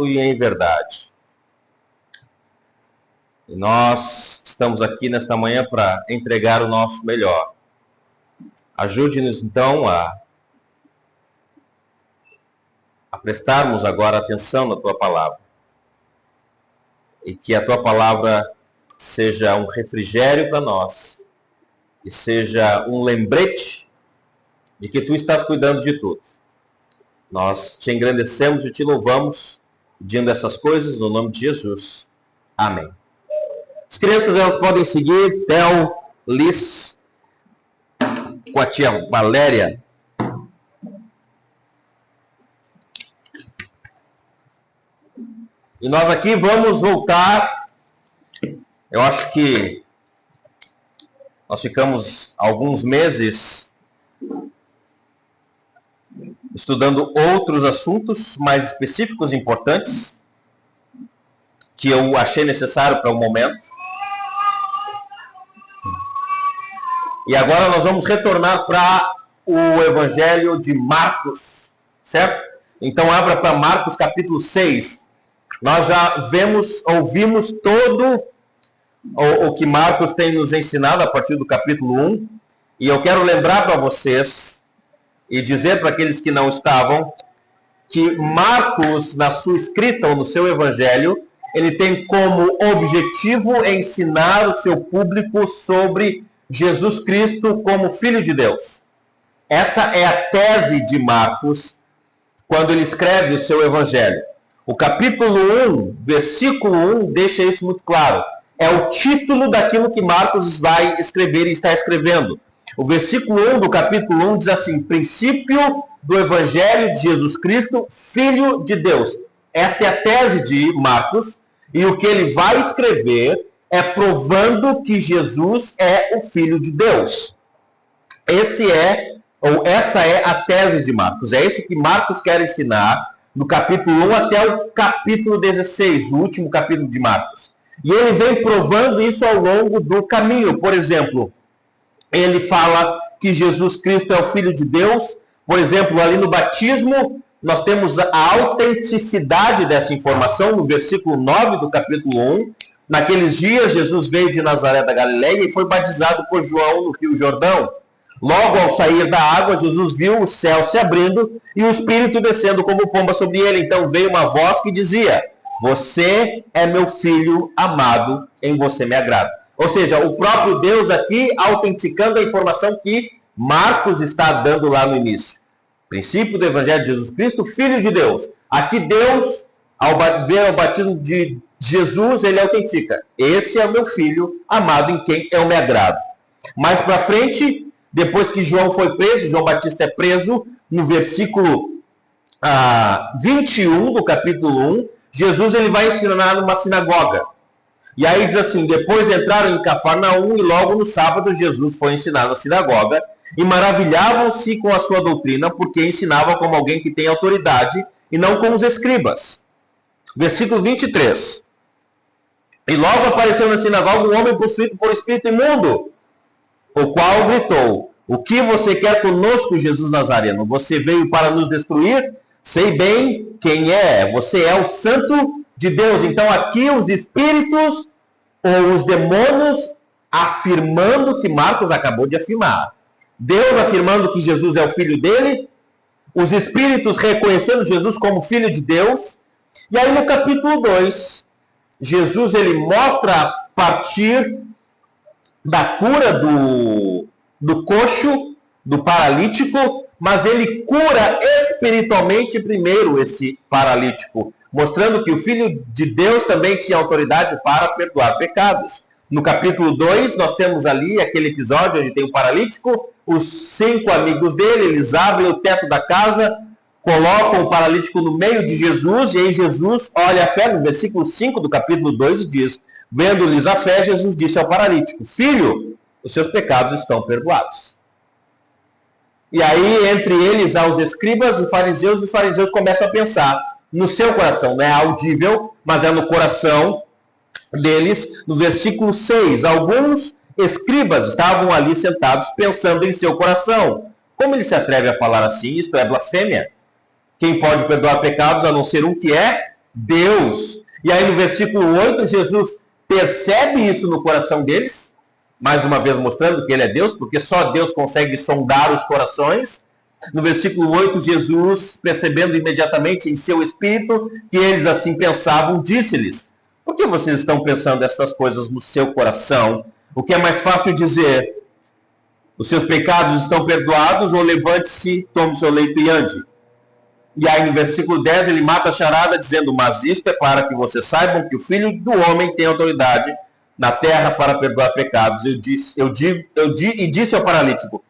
e em verdade. E nós estamos aqui nesta manhã para entregar o nosso melhor. Ajude-nos então a prestarmos agora atenção na Tua Palavra. E que a Tua Palavra seja um refrigério para nós. E seja um lembrete de que Tu estás cuidando de tudo. Nós te engrandecemos e te louvamos, pedindo essas coisas no nome de Jesus. Amém. As crianças, elas podem seguir Theo, Liz, com a tia Valéria. E nós aqui vamos voltar. Eu acho que nós ficamos alguns meses estudando outros assuntos mais específicos e importantes que eu achei necessário para o momento. E agora nós vamos retornar para o Evangelho de Marcos, certo? Então abra para Marcos capítulo 6. Nós já ouvimos todo o que Marcos tem nos ensinado a partir do capítulo 1. E eu quero lembrar para vocês e dizer para aqueles que não estavam que Marcos, na sua escrita ou no seu Evangelho, ele tem como objetivo ensinar o seu público sobre Jesus Cristo como Filho de Deus. Essa é a tese de Marcos quando ele escreve o seu Evangelho. O capítulo 1, versículo 1, deixa isso muito claro. É o título daquilo que Marcos vai escrever e está escrevendo. O versículo 1 do capítulo 1 diz assim: princípio do Evangelho de Jesus Cristo, Filho de Deus. Essa é a tese de Marcos, e o que ele vai escrever é provando que Jesus é o Filho de Deus. Essa é a tese de Marcos. É isso que Marcos quer ensinar do capítulo 1 até o capítulo 16, o último capítulo de Marcos. E ele vem provando isso ao longo do caminho. Por exemplo, ele fala que Jesus Cristo é o Filho de Deus. Por exemplo, ali no batismo, nós temos a autenticidade dessa informação no versículo 9 do capítulo 1. Naqueles dias, Jesus veio de Nazaré da Galileia e foi batizado por João no Rio Jordão. Logo ao sair da água, Jesus viu o céu se abrindo e o Espírito descendo como pomba sobre ele. Então veio uma voz que dizia: você é meu filho amado, em você me agrado. Ou seja, o próprio Deus aqui autenticando a informação que Marcos está dando lá no início. Princípio do Evangelho de Jesus Cristo, Filho de Deus. Aqui Deus, ao ver o batismo de Jesus, ele autentica: esse é o meu filho amado, em quem eu me agrado. Mais para frente, depois que João foi preso, João Batista é preso, no versículo 21 do capítulo 1, Jesus ele vai ensinar numa sinagoga. E aí diz assim: depois entraram em Cafarnaum e logo no sábado Jesus foi ensinar na sinagoga e maravilhavam-se com a sua doutrina, porque ensinava como alguém que tem autoridade e não como os escribas. Versículo 23. E logo apareceu na sinagoga um homem possuído por espírito imundo, o qual gritou: o que você quer conosco, Jesus Nazareno? Você veio para nos destruir? Sei bem quem é. Você é o Santo de Deus. Então aqui os espíritos ou os demônios afirmando que Marcos acabou de afirmar. Deus afirmando que Jesus é o Filho dele. Os espíritos reconhecendo Jesus como Filho de Deus. E aí no capítulo 2, Jesus ele mostra a partir da cura do coxo, do paralítico, mas ele cura espiritualmente primeiro esse paralítico, mostrando que o Filho de Deus também tinha autoridade para perdoar pecados. No capítulo 2, nós temos ali aquele episódio onde tem o paralítico, os 5 amigos dele, eles abrem o teto da casa, colocam o paralítico no meio de Jesus, e aí Jesus olha a fé, no versículo 5 do capítulo 2, e diz: vendo-lhes a fé, Jesus disse ao paralítico: filho, os seus pecados estão perdoados. E aí, entre eles, há os escribas e fariseus, e os fariseus começam a pensar no seu coração, não é audível, mas é no coração deles. No versículo 6, alguns escribas estavam ali sentados pensando em seu coração: como ele se atreve a falar assim? Isto é blasfêmia. Quem pode perdoar pecados a não ser um que é Deus. E aí no versículo 8, Jesus percebe isso no coração deles, mais uma vez mostrando que ele é Deus, porque só Deus consegue sondar os corações. No versículo 8, Jesus, percebendo imediatamente em seu espírito que eles assim pensavam, disse-lhes: por que vocês estão pensando essas coisas no seu coração? O que é mais fácil dizer: os seus pecados estão perdoados, ou levante-se, tome o seu leito e ande. E aí no versículo 10 ele mata a charada dizendo: mas isto é para que vocês saibam que o Filho do Homem tem autoridade na terra para perdoar pecados. E disse ao paralítico: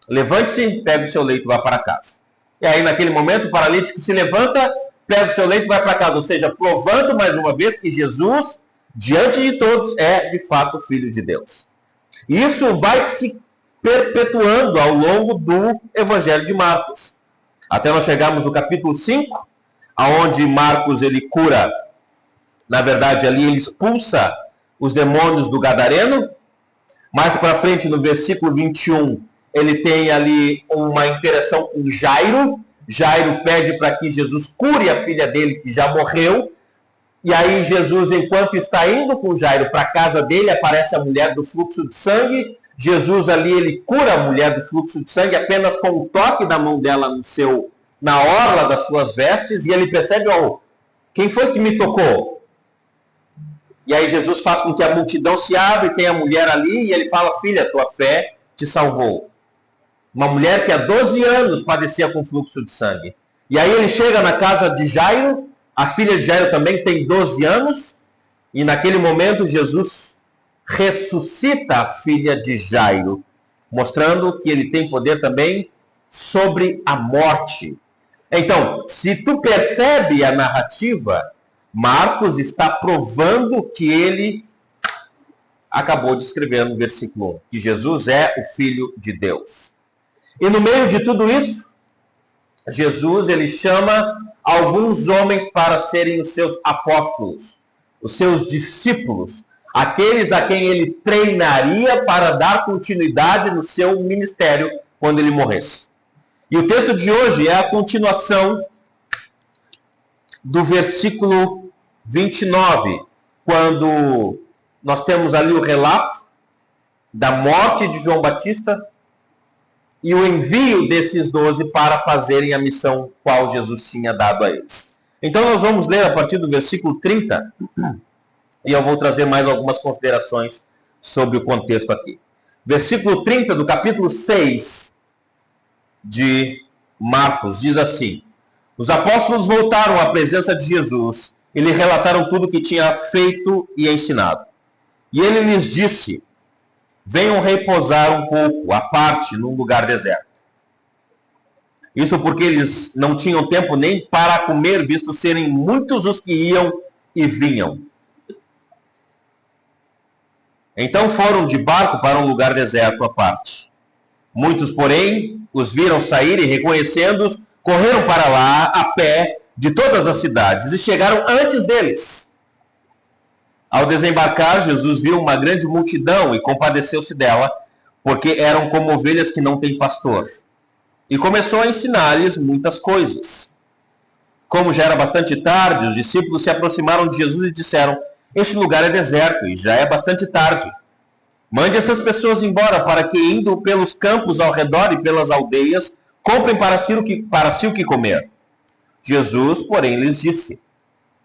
levante-se, pegue o seu leito e vá para casa. E aí naquele momento o paralítico se levanta, pega o seu leito e vai para casa. Ou seja, provando mais uma vez que Jesus, diante de todos, é de fato o Filho de Deus. E isso vai se perpetuando ao longo do Evangelho de Marcos. Até nós chegarmos no capítulo 5, aonde Marcos ele cura, na verdade ali ele expulsa os demônios do Gadareno. Mais para frente, no versículo 21, ele tem ali uma interação com Jairo. Jairo pede para que Jesus cure a filha dele, que já morreu. E aí Jesus, enquanto está indo com Jairo para a casa dele, aparece a mulher do fluxo de sangue. Jesus ali, ele cura a mulher do fluxo de sangue apenas com o toque da mão dela na orla das suas vestes. E ele percebe: oh, quem foi que me tocou? E aí Jesus faz com que a multidão se abra e tem a mulher ali. E ele fala: filha, tua fé te salvou. Uma mulher que há 12 anos padecia com fluxo de sangue. E aí ele chega na casa de Jairo. A filha de Jairo também tem 12 anos. E naquele momento Jesus ressuscita a filha de Jairo, mostrando que ele tem poder também sobre a morte. Então, se tu percebe a narrativa, Marcos está provando que ele acabou de escrever no versículo 1, que Jesus é o Filho de Deus. E no meio de tudo isso, Jesus ele chama alguns homens para serem os seus apóstolos, os seus discípulos, aqueles a quem ele treinaria para dar continuidade no seu ministério quando ele morresse. E o texto de hoje é a continuação do versículo 29, quando nós temos ali o relato da morte de João Batista e o envio desses 12 para fazerem a missão qual Jesus tinha dado a eles. Então nós vamos ler a partir do versículo 30, e eu vou trazer mais algumas considerações sobre o contexto aqui. Versículo 30 do capítulo 6 de Marcos diz assim: os apóstolos voltaram à presença de Jesus e lhe relataram tudo o que tinha feito e ensinado. E ele lhes disse: venham repousar um pouco, à parte, num lugar deserto. Isso porque eles não tinham tempo nem para comer, visto serem muitos os que iam e vinham. Então foram de barco para um lugar deserto à parte. Muitos, porém, os viram sair e, reconhecendo-os, correram para lá a pé de todas as cidades e chegaram antes deles. Ao desembarcar, Jesus viu uma grande multidão e compadeceu-se dela, porque eram como ovelhas que não têm pastor. E começou a ensinar-lhes muitas coisas. Como já era bastante tarde, os discípulos se aproximaram de Jesus e disseram: este lugar é deserto e já é bastante tarde. Mande essas pessoas embora para que, indo pelos campos ao redor e pelas aldeias, comprem para si o que comer. Jesus, porém, lhes disse: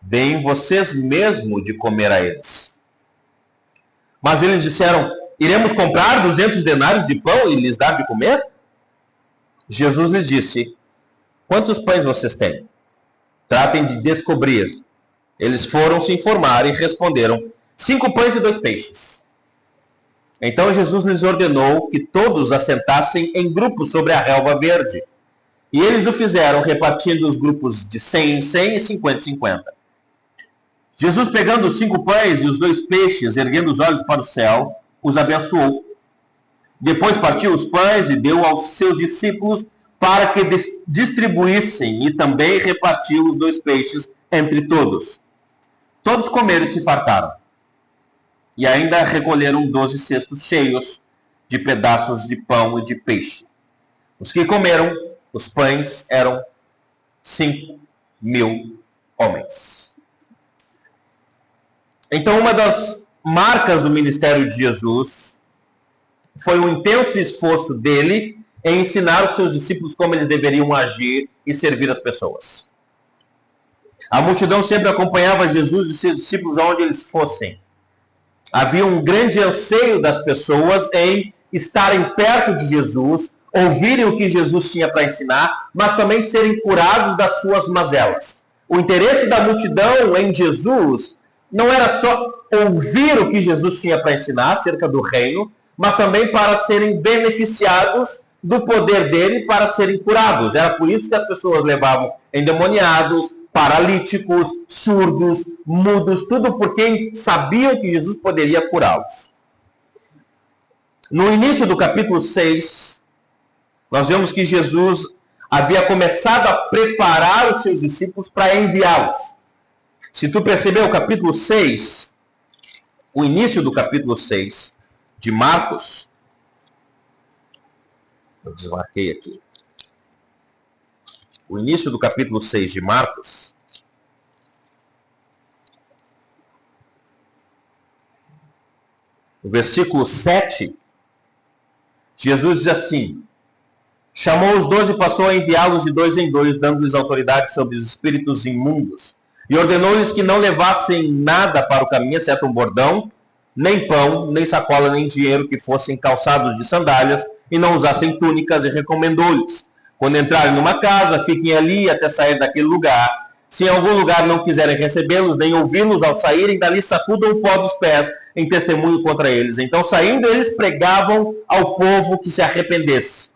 deem vocês mesmo de comer a eles. Mas eles disseram: iremos comprar 200 denários de pão e lhes dar de comer? Jesus lhes disse: quantos pães vocês têm? Tratem de descobrir. Eles foram se informar e responderam: 5 pães e 2 peixes. Então Jesus lhes ordenou que todos assentassem em grupos sobre a relva verde. E eles o fizeram, repartindo os grupos de 100 em 100 e 50 em 50. Jesus, pegando os 5 pães e os 2 peixes, erguendo os olhos para o céu, os abençoou. Depois partiu os pães e deu aos seus discípulos para que distribuíssem, e também repartiu os 2 peixes entre todos. Todos comeram e se fartaram. E ainda recolheram 12 cestos cheios de pedaços de pão e de peixe. Os que comeram os pães eram 5.000 homens. Então, uma das marcas do ministério de Jesus foi o intenso esforço dele em ensinar os seus discípulos como eles deveriam agir e servir as pessoas. A multidão sempre acompanhava Jesus e seus discípulos aonde eles fossem. Havia um grande anseio das pessoas em estarem perto de Jesus, ouvirem o que Jesus tinha para ensinar, mas também serem curados das suas mazelas. O interesse da multidão em Jesus não era só ouvir o que Jesus tinha para ensinar acerca do reino, mas também para serem beneficiados do poder dele para serem curados. Era por isso que as pessoas levavam endemoniados, paralíticos, surdos, mudos, tudo porque sabiam que Jesus poderia curá-los. No início do capítulo 6, nós vemos que Jesus havia começado a preparar os seus discípulos para enviá-los. Se tu perceber o capítulo 6, o início do capítulo 6 de Marcos, eu desmarquei aqui. O início do capítulo 6 de Marcos, o versículo 7, Jesus diz assim: chamou os 12 e passou a enviá-los de 2 em 2, dando-lhes autoridade sobre os espíritos imundos. E ordenou-lhes que não levassem nada para o caminho, exceto um bordão, nem pão, nem sacola, nem dinheiro, que fossem calçados de sandálias, e não usassem túnicas, e recomendou-lhes: quando entrarem numa casa, fiquem ali até sair daquele lugar. Se em algum lugar não quiserem recebê-los, nem ouvi-los, ao saírem dali sacudam o pó dos pés em testemunho contra eles. Então, saindo, eles pregavam ao povo que se arrependesse.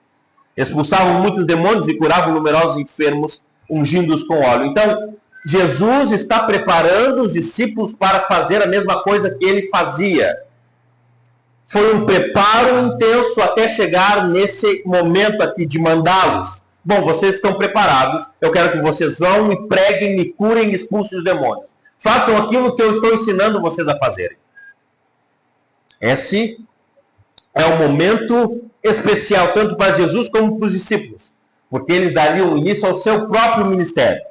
Expulsavam muitos demônios e curavam numerosos enfermos, ungindo-os com óleo. Então, Jesus está preparando os discípulos para fazer a mesma coisa que ele fazia. Foi um preparo intenso até chegar nesse momento aqui de mandá-los. Bom, vocês estão preparados, eu quero que vocês vão, me preguem, me curem e expulsem os demônios. Façam aquilo que eu estou ensinando vocês a fazerem. Esse é um momento especial, tanto para Jesus como para os discípulos, porque eles dariam início ao seu próprio ministério.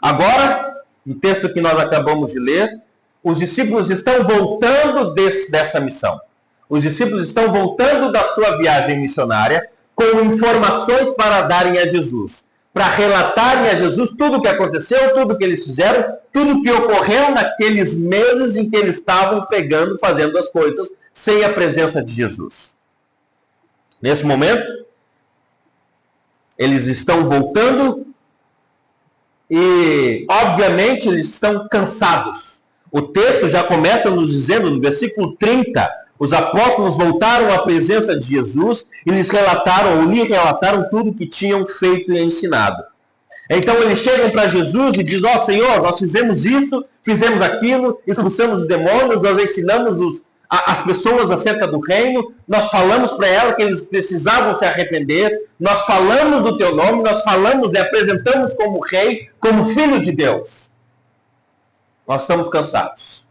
Agora, no texto que nós acabamos de ler, os discípulos estão voltando dessa missão. Os discípulos estão voltando da sua viagem missionária com informações para darem a Jesus, para relatarem a Jesus tudo o que aconteceu, tudo o que eles fizeram, tudo o que ocorreu naqueles meses em que eles estavam pregando, fazendo as coisas sem a presença de Jesus. Nesse momento, eles estão voltando e, obviamente, eles estão cansados. O texto já começa nos dizendo, no versículo 30, os apóstolos voltaram à presença de Jesus e lhe relataram tudo o que tinham feito e ensinado. Então eles chegam para Jesus e dizem: ó Senhor, nós fizemos isso, fizemos aquilo, expulsamos os demônios, nós ensinamos as pessoas acerca do reino, nós falamos para elas que eles precisavam se arrepender, nós falamos do teu nome, nós falamos e apresentamos como rei, como filho de Deus. Nós estamos cansados.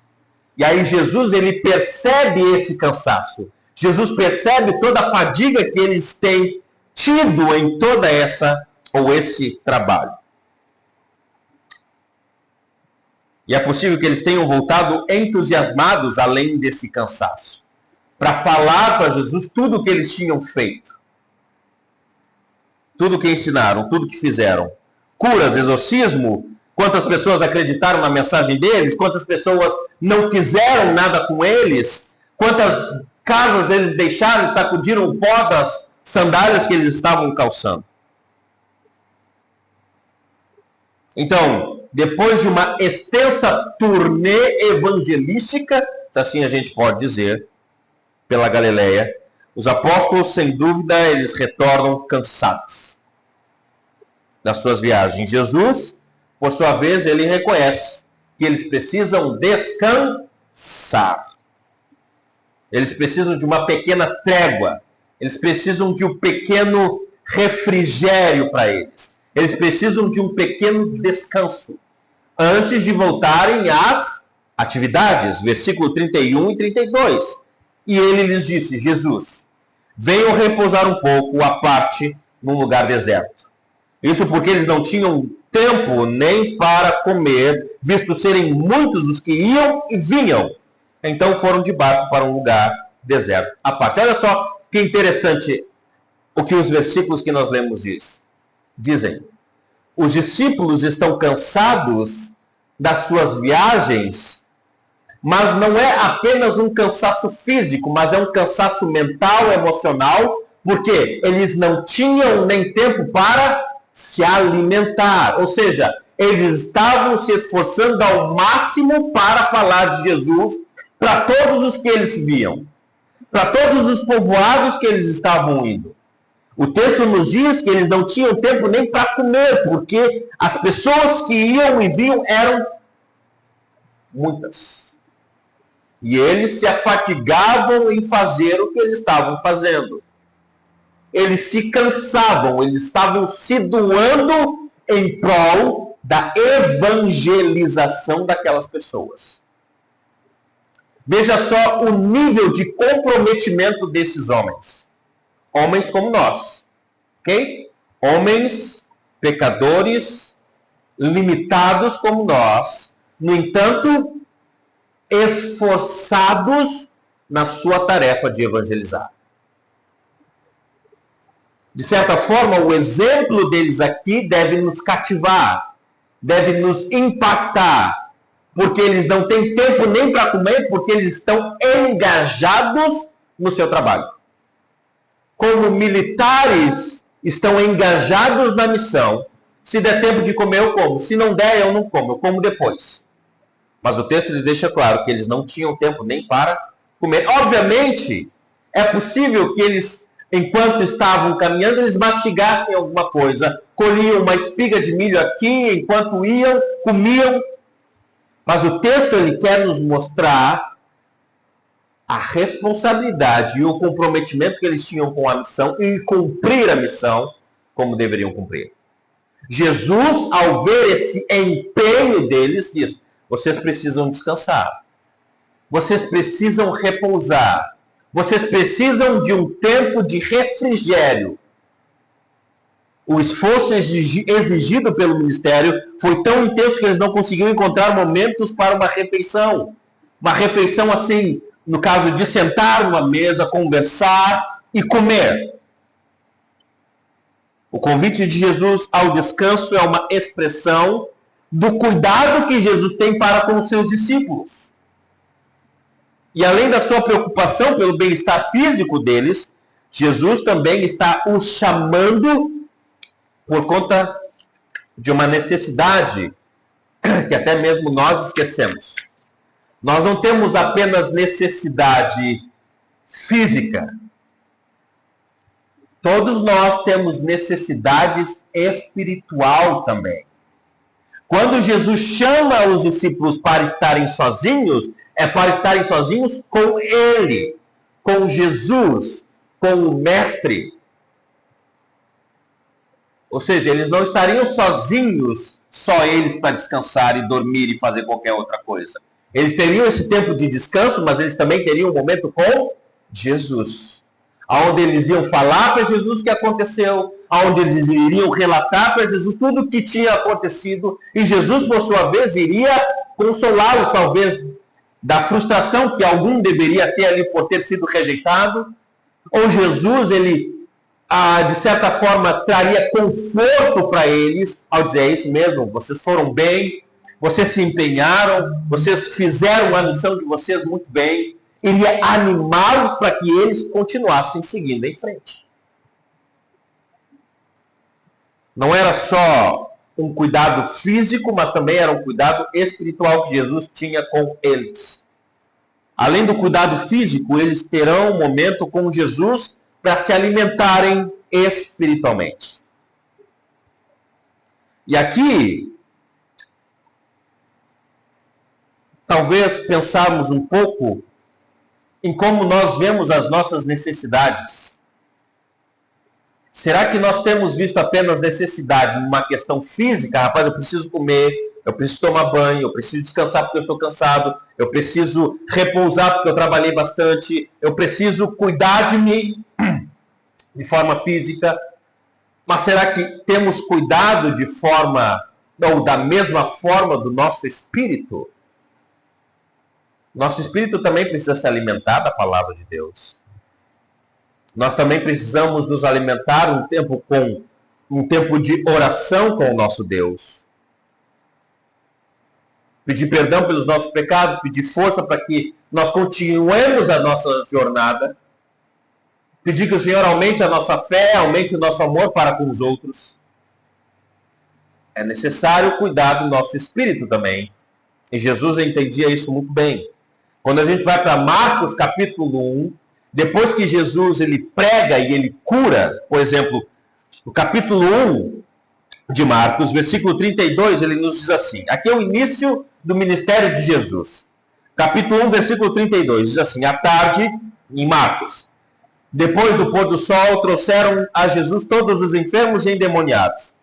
E aí Jesus, ele percebe esse cansaço. Jesus percebe toda a fadiga que eles têm tido em toda esse trabalho. E é possível que eles tenham voltado entusiasmados além desse cansaço, para falar para Jesus tudo o que eles tinham feito. Tudo o que ensinaram, tudo o que fizeram. Curas, exorcismo. Quantas pessoas acreditaram na mensagem deles? Quantas pessoas não quiseram nada com eles? Quantas casas eles deixaram e sacudiram o pó das sandálias que eles estavam calçando? Então, depois de uma extensa turnê evangelística, se assim a gente pode dizer, pela Galileia, os apóstolos, sem dúvida, eles retornam cansados das suas viagens. Jesus, por sua vez, ele reconhece que eles precisam descansar. Eles precisam de uma pequena trégua. Eles precisam de um pequeno refrigério para eles. Eles precisam de um pequeno descanso antes de voltarem às atividades. Versículo 31 e 32. E ele lhes disse: Jesus, venham repousar um pouco à parte num lugar deserto. Isso porque eles não tinham tempo nem para comer, visto serem muitos os que iam e vinham. Então foram de barco para um lugar deserto à parte. Olha só que interessante o que os versículos que nós lemos dizem. Os discípulos estão cansados das suas viagens, mas não é apenas um cansaço físico, mas é um cansaço mental, emocional, porque eles não tinham nem tempo para se alimentar. Ou seja, eles estavam se esforçando ao máximo para falar de Jesus para todos os que eles viam, para todos os povoados que eles estavam indo. O texto nos diz que eles não tinham tempo nem para comer, porque as pessoas que iam e vinham eram muitas. E eles se afatigavam em fazer o que eles estavam fazendo. Eles se cansavam, eles estavam se doando em prol da evangelização daquelas pessoas. Veja só o nível de comprometimento desses homens. Homens como nós, ok? Homens pecadores, limitados como nós, no entanto, esforçados na sua tarefa de evangelizar. De certa forma, o exemplo deles aqui deve nos cativar, deve nos impactar, porque eles não têm tempo nem para comer, porque eles estão engajados no seu trabalho. Como militares estão engajados na missão, se der tempo de comer, eu como. Se não der, eu não como. Eu como depois. Mas o texto lhes deixa claro que eles não tinham tempo nem para comer. Obviamente, é possível que eles, enquanto estavam caminhando, eles mastigassem alguma coisa. Colhiam uma espiga de milho aqui, enquanto iam, comiam. Mas o texto ele quer nos mostrar a responsabilidade e o comprometimento que eles tinham com a missão e cumprir a missão como deveriam cumprir. Jesus, ao ver esse empenho deles, diz: vocês precisam descansar. Vocês precisam repousar. Vocês precisam de um tempo de refrigério. O esforço exigido pelo ministério foi tão intenso que eles não conseguiram encontrar momentos para uma refeição. Uma refeição assim, no caso de sentar numa mesa, conversar e comer. O convite de Jesus ao descanso é uma expressão do cuidado que Jesus tem para com os seus discípulos. E além da sua preocupação pelo bem-estar físico deles, Jesus também está os chamando por conta de uma necessidade que até mesmo nós esquecemos. Nós não temos apenas necessidade física. Todos nós temos necessidades espiritual também. Quando Jesus chama os discípulos para estarem sozinhos, é para estarem sozinhos com Ele, com Jesus, com o Mestre. Ou seja, eles não estariam sozinhos, só eles para descansar e dormir e fazer qualquer outra coisa. Eles teriam esse tempo de descanso, mas eles também teriam um momento com Jesus. Onde eles iam falar para Jesus o que aconteceu, onde eles iriam relatar para Jesus tudo o que tinha acontecido, e Jesus, por sua vez, iria consolá-los, talvez, da frustração que algum deveria ter ali por ter sido rejeitado, ou Jesus, ele, de certa forma, traria conforto para eles, ao dizer: é isso mesmo, vocês foram bem, vocês se empenharam, vocês fizeram a missão de vocês muito bem. Iria animá-los para que eles continuassem seguindo em frente. Não era só um cuidado físico, mas também era um cuidado espiritual que Jesus tinha com eles. Além do cuidado físico, eles terão um momento com Jesus para se alimentarem espiritualmente. E aqui, talvez pensarmos um pouco em como nós vemos as nossas necessidades. Será que nós temos visto apenas necessidade numa questão física? Rapaz, eu preciso comer, eu preciso tomar banho, eu preciso descansar porque eu estou cansado, eu preciso repousar porque eu trabalhei bastante, eu preciso cuidar de mim de forma física. Mas será que temos cuidado de forma ou da mesma forma do nosso espírito. Nosso espírito também precisa se alimentar da palavra de Deus. Nós também precisamos nos alimentar um tempo de oração com o nosso Deus. Pedir perdão pelos nossos pecados, pedir força para que nós continuemos a nossa jornada. Pedir que o Senhor aumente a nossa fé, aumente o nosso amor para com os outros. É necessário cuidar do nosso espírito também. E Jesus entendia isso muito bem. Quando a gente vai para Marcos capítulo 1, depois que Jesus ele prega e ele cura, por exemplo, no capítulo 1 de Marcos, versículo 32, ele nos diz assim, aqui é o início do ministério de Jesus. Capítulo 1, versículo 32, diz assim, à tarde, em Marcos, depois do pôr do sol, trouxeram a Jesus todos os enfermos e endemoniados.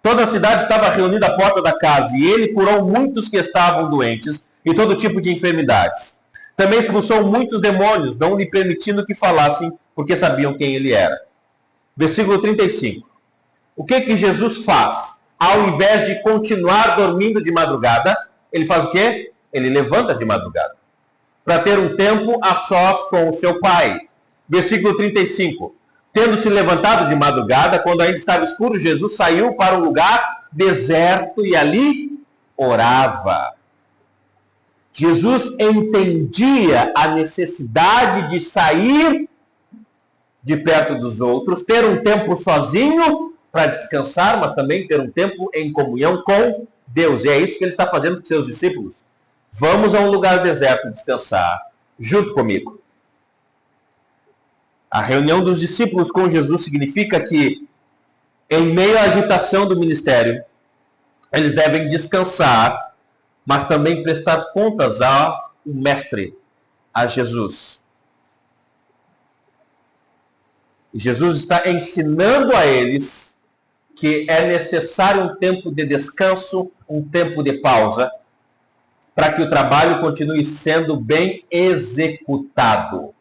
Toda a cidade estava reunida à porta da casa, e ele curou muitos que estavam doentes, e todo tipo de enfermidades. Também expulsou muitos demônios, não lhe permitindo que falassem, porque sabiam quem ele era. Versículo 35. O que Jesus faz? Ao invés de continuar dormindo de madrugada, ele faz o quê? Ele levanta de madrugada, para ter um tempo a sós com o seu Pai. Versículo 35. Tendo se levantado de madrugada, quando ainda estava escuro, Jesus saiu para um lugar deserto e ali orava. Jesus entendia a necessidade de sair de perto dos outros, ter um tempo sozinho para descansar, mas também ter um tempo em comunhão com Deus. E é isso que ele está fazendo com seus discípulos. Vamos a um lugar deserto descansar, junto comigo. A reunião dos discípulos com Jesus significa que, em meio à agitação do ministério, eles devem descansar, mas também prestar contas ao Mestre, a Jesus. E Jesus está ensinando a eles que é necessário um tempo de descanso, um tempo de pausa, para que o trabalho continue sendo bem executado.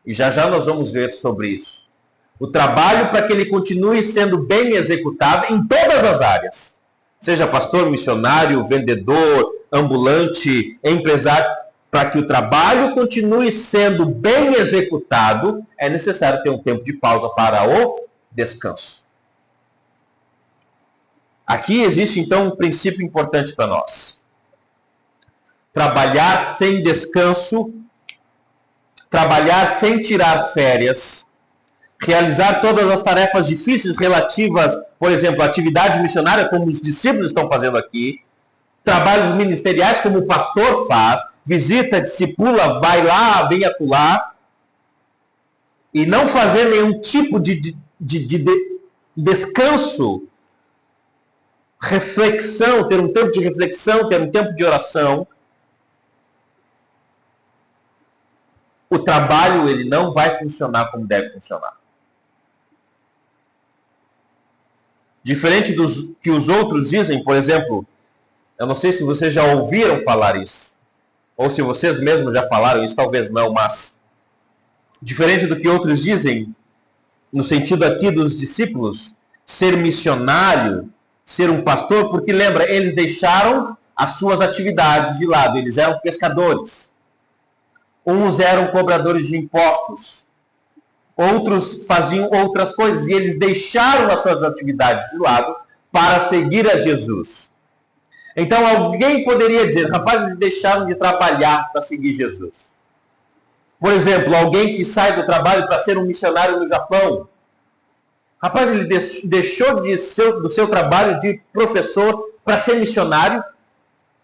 E já já nós vamos ver sobre isso. O trabalho para que ele continue sendo bem executado em todas as áreas. Seja pastor, missionário, vendedor, ambulante, empresário. Para que o trabalho continue sendo bem executado, é necessário ter um tempo de pausa para o descanso. Aqui existe então um princípio importante para nós. Trabalhar sem descanso, trabalhar sem tirar férias, realizar todas as tarefas difíceis relativas, por exemplo, à atividade missionária, como os discípulos estão fazendo aqui, trabalhos ministeriais, como o pastor faz, visita, discipula, vai lá, vem acolá, e não fazer nenhum tipo de descanso, reflexão, ter um tempo de reflexão, ter um tempo de oração, o trabalho ele não vai funcionar como deve funcionar. Diferente dos que os outros dizem, por exemplo, eu não sei se vocês já ouviram falar isso, ou se vocês mesmos já falaram isso, talvez não, mas diferente do que outros dizem, no sentido aqui dos discípulos, ser missionário, ser um pastor, porque lembra, eles deixaram as suas atividades de lado, eles eram pescadores. Uns eram cobradores de impostos, outros faziam outras coisas, e eles deixaram as suas atividades de lado para seguir a Jesus. Então alguém poderia dizer, rapaz, eles deixaram de trabalhar para seguir Jesus. Por exemplo, alguém que sai do trabalho para ser um missionário no Japão. Rapaz, ele deixou do seu trabalho de professor para ser missionário.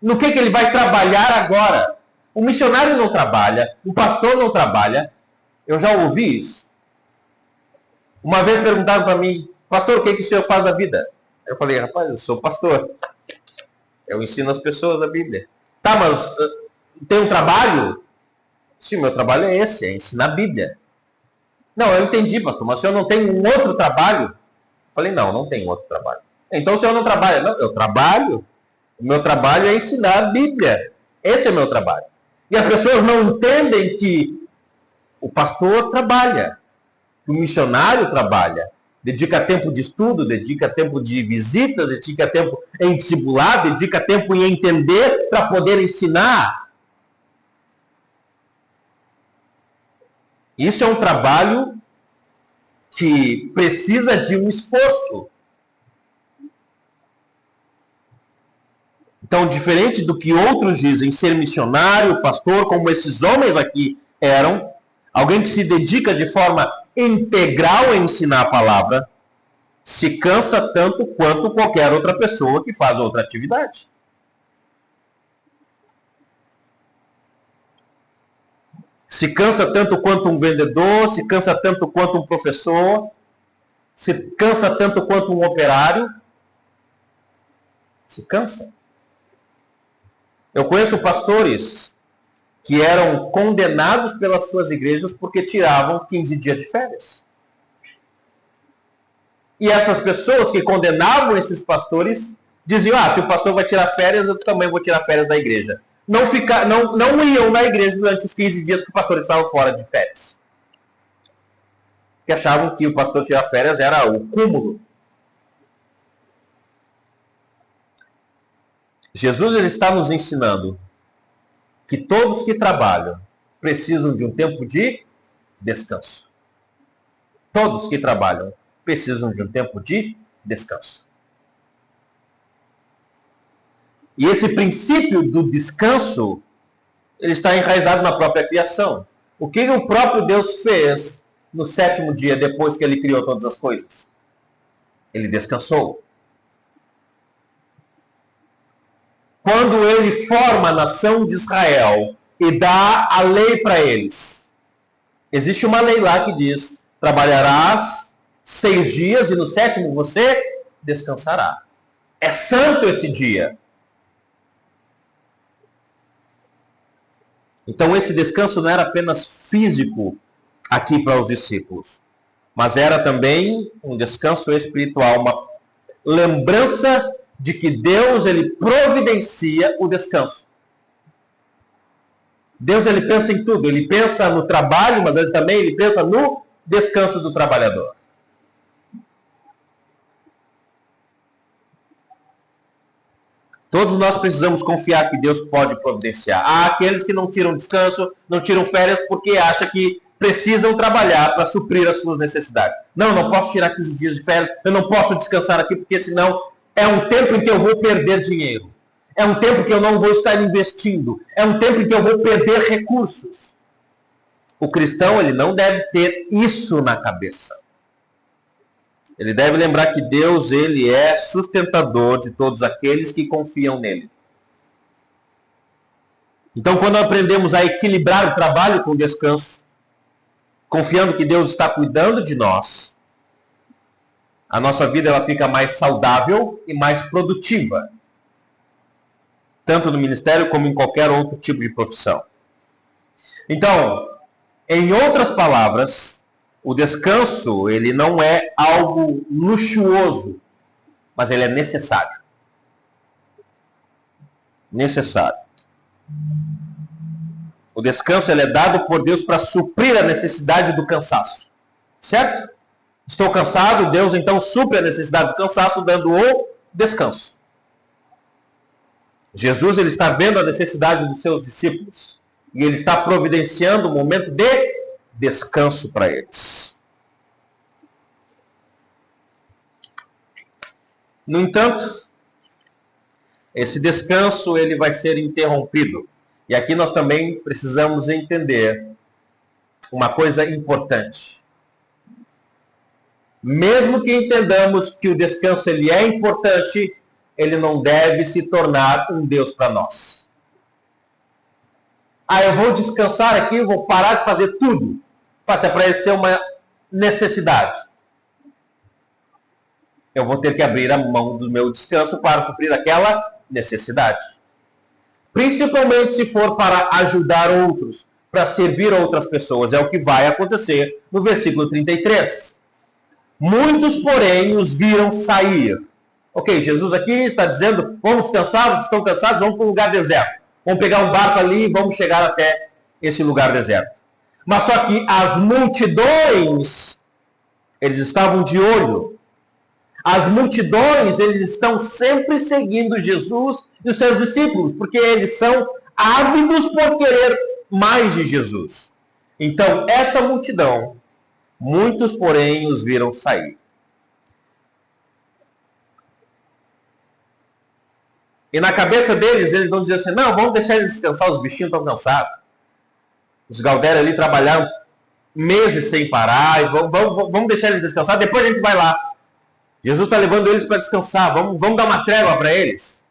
No que ele vai trabalhar agora? O missionário não trabalha, o pastor não trabalha. Eu já ouvi isso. Uma vez perguntaram para mim, pastor, o que o senhor faz da vida? Eu falei, rapaz, eu sou pastor. Eu ensino as pessoas a Bíblia. Tá, mas tem um trabalho? Sim, meu trabalho é esse, é ensinar a Bíblia. Não, eu entendi, pastor, mas o senhor não tem um outro trabalho? Eu falei, não tem outro trabalho. Então o senhor não trabalha? Não, eu trabalho. O meu trabalho é ensinar a Bíblia. Esse é o meu trabalho. E as pessoas não entendem que o pastor trabalha, que o missionário trabalha. dedica tempo de estudo, dedica tempo de visita, dedica tempo em discipular, dedica tempo em entender para poder ensinar. Isso é um trabalho que precisa de um esforço. Então, diferente do que outros dizem, ser missionário, pastor, como esses homens aqui eram, alguém que se dedica de forma integral a ensinar a palavra, se cansa tanto quanto qualquer outra pessoa que faz outra atividade. Se cansa tanto quanto um vendedor, se cansa tanto quanto um professor, se cansa tanto quanto um operário. Se cansa. Eu conheço pastores que eram condenados pelas suas igrejas porque tiravam 15 dias de férias. E essas pessoas que condenavam esses pastores diziam, se o pastor vai tirar férias, eu também vou tirar férias da igreja. Não iam na igreja durante os 15 dias que o pastor estava fora de férias. Porque achavam que o pastor tirar férias era o cúmulo. Jesus ele está nos ensinando que todos que trabalham precisam de um tempo de descanso. Todos que trabalham precisam de um tempo de descanso. E esse princípio do descanso, ele está enraizado na própria criação. O que o próprio Deus fez no 7º dia, depois que ele criou todas as coisas? Ele descansou. Quando ele forma a nação de Israel e dá a lei para eles, existe uma lei lá que diz, trabalharás 6 dias e no 7º você descansará. É santo esse dia. Então esse descanso não era apenas físico aqui para os discípulos, mas era também um descanso espiritual, uma lembrança de que Deus ele providencia o descanso. Deus ele pensa em tudo, ele pensa no trabalho, mas ele pensa no descanso do trabalhador. Todos nós precisamos confiar que Deus pode providenciar. Há aqueles que não tiram descanso, não tiram férias porque acham que precisam trabalhar para suprir as suas necessidades. Não posso tirar 15 dias de férias, eu não posso descansar aqui porque senão é um tempo em que eu vou perder dinheiro. É um tempo que eu não vou estar investindo. É um tempo em que eu vou perder recursos. O cristão ele não deve ter isso na cabeça. Ele deve lembrar que Deus ele é sustentador de todos aqueles que confiam nele. Então, quando aprendemos a equilibrar o trabalho com o descanso, confiando que Deus está cuidando de nós, a nossa vida ela fica mais saudável e mais produtiva, tanto no ministério como em qualquer outro tipo de profissão. Então, em outras palavras, o descanso, ele não é algo luxuoso, mas ele é necessário. Necessário. O descanso ele é dado por Deus para suprir a necessidade do cansaço. Certo? Estou cansado, Deus então supre a necessidade do cansaço dando o descanso. Jesus ele está vendo a necessidade dos seus discípulos e ele está providenciando um momento de descanso para eles. No entanto, esse descanso ele vai ser interrompido. E aqui nós também precisamos entender uma coisa importante. Mesmo que entendamos que o descanso ele é importante, ele não deve se tornar um Deus para nós. Eu vou descansar aqui, eu vou parar de fazer tudo. Passa para isso ser uma necessidade. Eu vou ter que abrir a mão do meu descanso para suprir aquela necessidade. Principalmente se for para ajudar outros, para servir outras pessoas. É o que vai acontecer no versículo 33. Muitos, porém, os viram sair. Ok, Jesus aqui está dizendo, vamos descansar, vocês estão cansados, vamos para um lugar deserto. Vamos pegar um barco ali e vamos chegar até esse lugar deserto. Mas só que as multidões Eles estavam de olho. As multidões, eles estão sempre seguindo Jesus e os seus discípulos, porque eles são ávidos por querer mais de Jesus. Então, essa multidão, muitos, porém, os viram sair. E na cabeça deles, eles não diziam assim, não, vamos deixar eles descansar, os bichinhos estão cansados. Os Galdéria ali trabalharam meses sem parar, e vamos deixar eles descansar, depois a gente vai lá. Jesus está levando eles para descansar, vamos dar uma trégua para eles.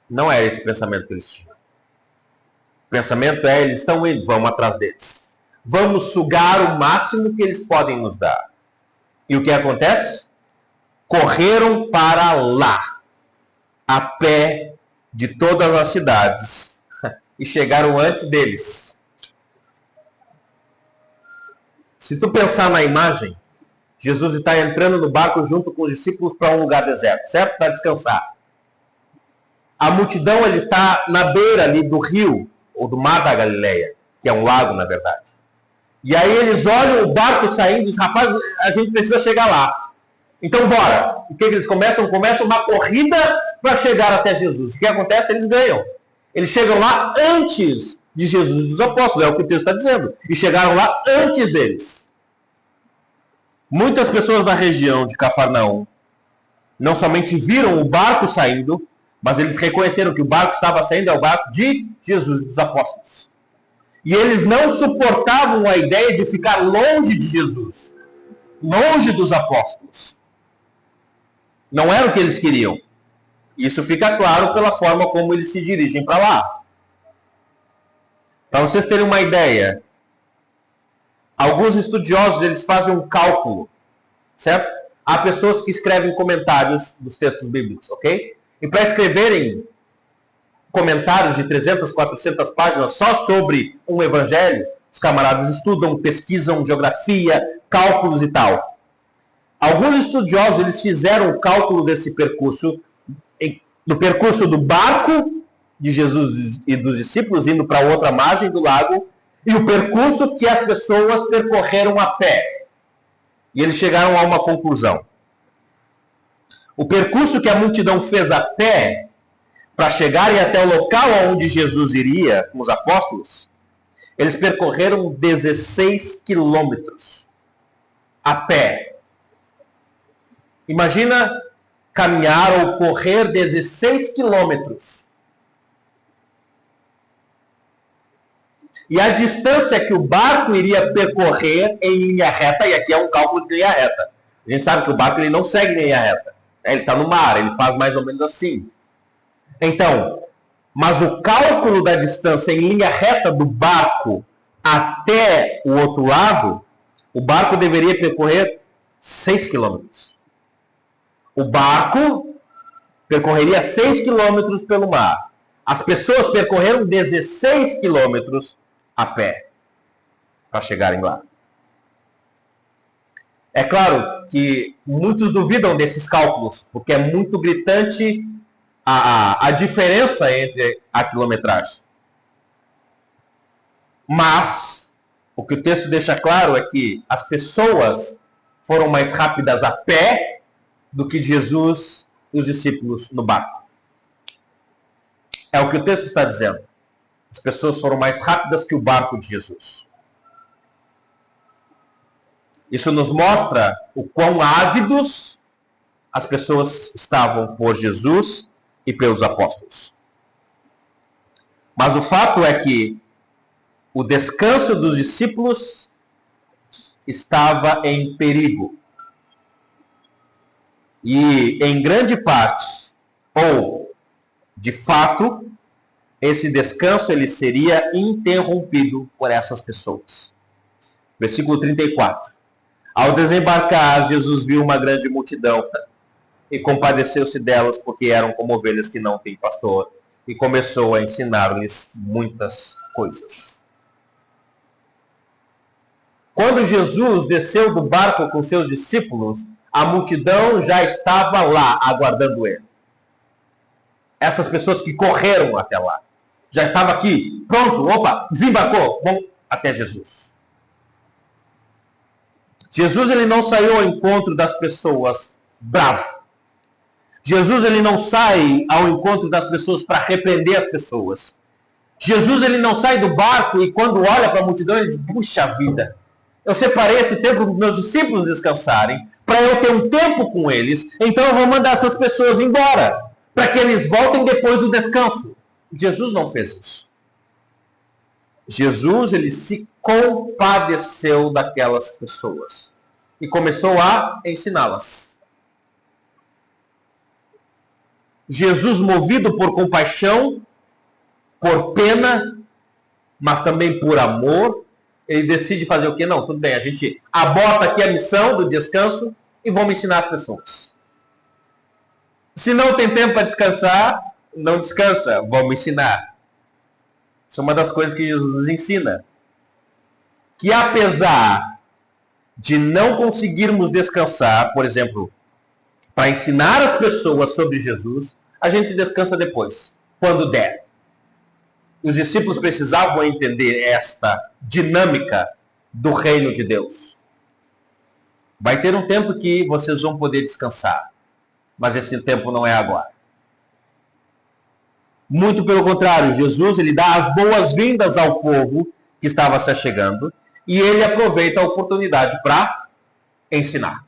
Não é esse pensamento que eles tinham. O pensamento é, eles estão indo, vamos atrás deles. Vamos sugar o máximo que eles podem nos dar. E o que acontece? Correram para lá, a pé de todas as cidades, e chegaram antes deles. Se tu pensar na imagem, Jesus está entrando no barco junto com os discípulos para um lugar deserto, certo? Para descansar. A multidão ele está na beira ali do rio, ou do mar da Galileia, que é um lago, na verdade. E aí eles olham o barco saindo e dizem, rapaz, a gente precisa chegar lá. Então bora. O que eles começam? Começam uma corrida para chegar até Jesus. O que acontece? Eles ganham. Eles chegam lá antes de Jesus e dos apóstolos, é o que o texto está dizendo. E chegaram lá antes deles. Muitas pessoas da região de Cafarnaum não somente viram o barco saindo, mas eles reconheceram que o barco estava saindo é o barco de Jesus e dos apóstolos. E eles não suportavam a ideia de ficar longe de Jesus, longe dos apóstolos. Não era o que eles queriam. Isso fica claro pela forma como eles se dirigem para lá. Para vocês terem uma ideia, alguns estudiosos eles fazem um cálculo, certo? Há pessoas que escrevem comentários dos textos bíblicos, ok? E para escreverem comentários de 300, 400 páginas só sobre um evangelho, os camaradas estudam, pesquisam geografia, cálculos e tal. Alguns estudiosos eles fizeram o cálculo desse percurso, do percurso do barco de Jesus e dos discípulos indo para outra margem do lago, e o percurso que as pessoas percorreram a pé. E eles chegaram a uma conclusão. O percurso que a multidão fez a pé, para chegarem até o local onde Jesus iria, com os apóstolos, eles percorreram 16 quilômetros a pé. Imagina caminhar ou correr 16 quilômetros. E a distância que o barco iria percorrer em linha reta, e aqui é um cálculo de linha reta. A gente sabe que o barco ele não segue linha reta. Ele está no mar, ele faz mais ou menos assim. Então, mas o cálculo da distância em linha reta do barco até o outro lado, o barco deveria percorrer 6 quilômetros. O barco percorreria 6 quilômetros pelo mar. As pessoas percorreram 16 quilômetros a pé para chegarem lá. É claro que muitos duvidam desses cálculos, porque é muito gritante a diferença entre a quilometragem. Mas o que o texto deixa claro é que as pessoas foram mais rápidas a pé do que Jesus e os discípulos no barco. É o que o texto está dizendo. As pessoas foram mais rápidas que o barco de Jesus. Isso nos mostra o quão ávidos as pessoas estavam por Jesus e pelos apóstolos. Mas o fato é que o descanso dos discípulos estava em perigo. E, em grande parte, ou de fato, esse descanso ele seria interrompido por essas pessoas. Versículo 34. Ao desembarcar, Jesus viu uma grande multidão e compadeceu-se delas, porque eram como ovelhas que não têm pastor, e começou a ensinar-lhes muitas coisas. Quando Jesus desceu do barco com seus discípulos, a multidão já estava lá, aguardando ele. Essas pessoas que correram até lá, já estavam aqui, pronto, opa, desembarcou, vamos até Jesus. Jesus ele não saiu ao encontro das pessoas bravo. Jesus ele não sai ao encontro das pessoas para repreender as pessoas. Jesus ele não sai do barco e quando olha para a multidão ele diz, puxa vida, eu separei esse tempo para os meus discípulos descansarem, para eu ter um tempo com eles, então eu vou mandar essas pessoas embora, para que eles voltem depois do descanso. Jesus não fez isso. Jesus ele se compadeceu daquelas pessoas e começou a ensiná-las. Jesus, movido por compaixão, por pena, mas também por amor, ele decide fazer o quê? Não, tudo bem, a gente aborta aqui a missão do descanso e vamos ensinar as pessoas. Se não tem tempo para descansar, não descansa, vamos ensinar. Isso é uma das coisas que Jesus nos ensina. Que apesar de não conseguirmos descansar, por exemplo, para ensinar as pessoas sobre Jesus, a gente descansa depois, quando der. Os discípulos precisavam entender esta dinâmica do reino de Deus. Vai ter um tempo que vocês vão poder descansar, mas esse tempo não é agora. Muito pelo contrário, Jesus ele dá as boas-vindas ao povo que estava se chegando e ele aproveita a oportunidade para ensinar.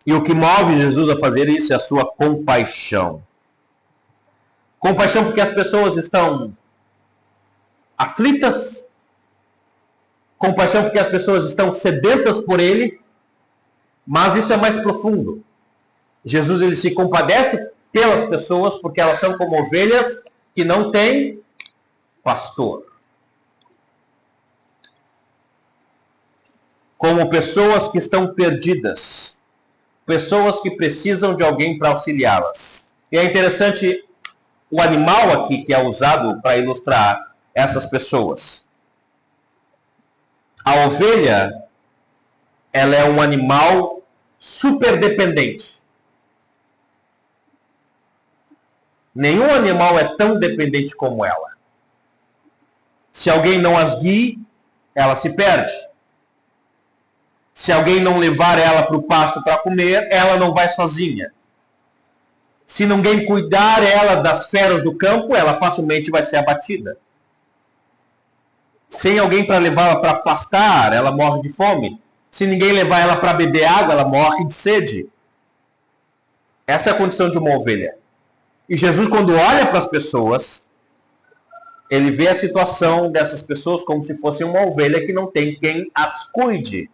E o que move Jesus a fazer isso é a sua compaixão. Compaixão porque as pessoas estão aflitas. Compaixão porque as pessoas estão sedentas por ele. Mas isso é mais profundo. Jesus ele se compadece pelas pessoas porque elas são como ovelhas que não têm pastor. Como pessoas que estão perdidas. Pessoas que precisam de alguém para auxiliá-las. E é interessante o animal aqui que é usado para ilustrar essas pessoas. A ovelha, ela é um animal super dependente. Nenhum animal é tão dependente como ela. Se alguém não as guie, ela se perde. Se alguém não levar ela para o pasto para comer, ela não vai sozinha. Se ninguém cuidar ela das feras do campo, ela facilmente vai ser abatida. Sem alguém para levá-la para pastar, ela morre de fome. Se ninguém levar ela para beber água, ela morre de sede. Essa é a condição de uma ovelha. E Jesus, quando olha para as pessoas, ele vê a situação dessas pessoas como se fosse uma ovelha que não tem quem as cuide.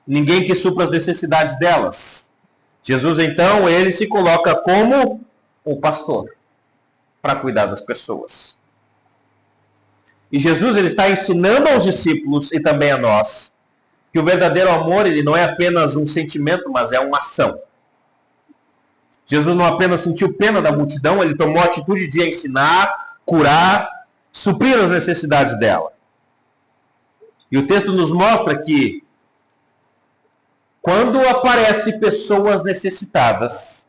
Ninguém que supra as necessidades delas. Jesus, então, ele se coloca como o pastor para cuidar das pessoas. E Jesus ele está ensinando aos discípulos e também a nós que o verdadeiro amor ele não é apenas um sentimento, mas é uma ação. Jesus não apenas sentiu pena da multidão, ele tomou a atitude de ensinar, curar, suprir as necessidades dela. E o texto nos mostra que quando aparecem pessoas necessitadas,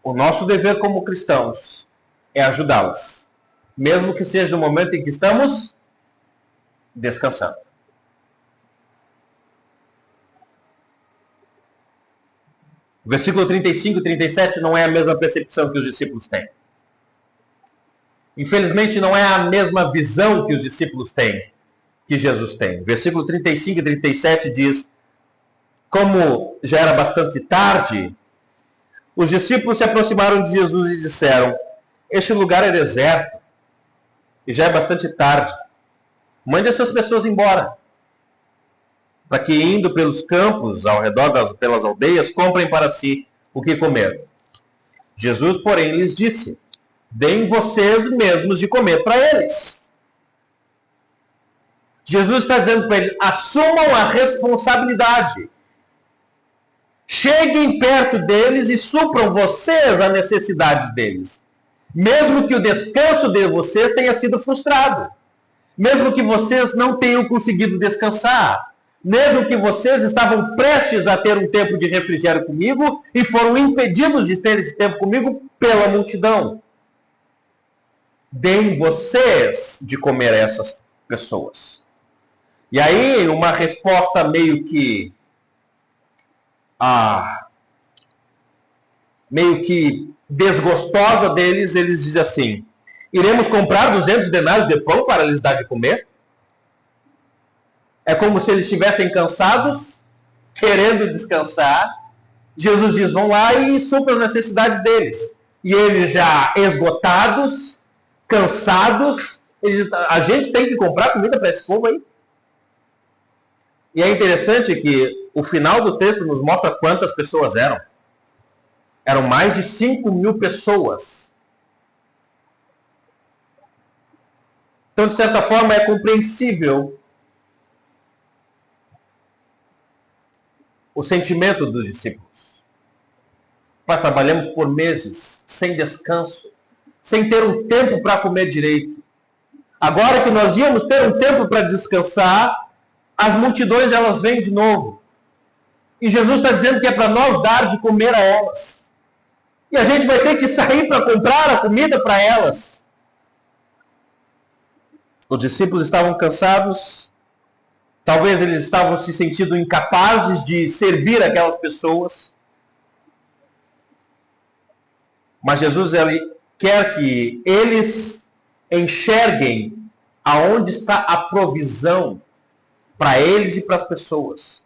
o nosso dever como cristãos é ajudá-las, mesmo que seja no momento em que estamos descansando. O versículo 35 e 37 não é a mesma percepção que os discípulos têm. Infelizmente, não é a mesma visão que os discípulos têm, que Jesus tem. Versículo 35 e 37 diz: como já era bastante tarde, os discípulos se aproximaram de Jesus e disseram: este lugar é deserto e já é bastante tarde. Mande essas pessoas embora, para que, indo pelos campos ao redor pelas aldeias, comprem para si o que comer. Jesus, porém, lhes disse: deem vocês mesmos de comer para eles. Jesus está dizendo para eles: assumam a responsabilidade. Cheguem perto deles e supram vocês a necessidade deles. Mesmo que o descanso de vocês tenha sido frustrado. Mesmo que vocês não tenham conseguido descansar. Mesmo que vocês estavam prestes a ter um tempo de refrigério comigo e foram impedidos de ter esse tempo comigo pela multidão. Deem vocês de comer pessoas. E aí, uma resposta meio que desgostosa deles, eles dizem assim: iremos comprar 200 denários de pão para lhes dar de comer? É como se eles estivessem cansados, querendo descansar. Jesus diz: vão lá e supram as necessidades deles. E eles já esgotados, cansados, eles dizem: a gente tem que comprar comida para esse povo aí. E é interessante que o final do texto nos mostra quantas pessoas eram. Eram mais de 5.000 pessoas. Então, de certa forma, é compreensível o sentimento dos discípulos. Nós trabalhamos por meses, sem descanso, sem ter um tempo para comer direito. Agora que nós íamos ter um tempo para descansar, as multidões elas vêm de novo. E Jesus está dizendo que é para nós dar de comer a elas. E a gente vai ter que sair para comprar a comida para elas. Os discípulos estavam cansados. Talvez eles estavam se sentindo incapazes de servir aquelas pessoas. Mas Jesus ele quer que eles enxerguem aonde está a provisão para eles e para as pessoas.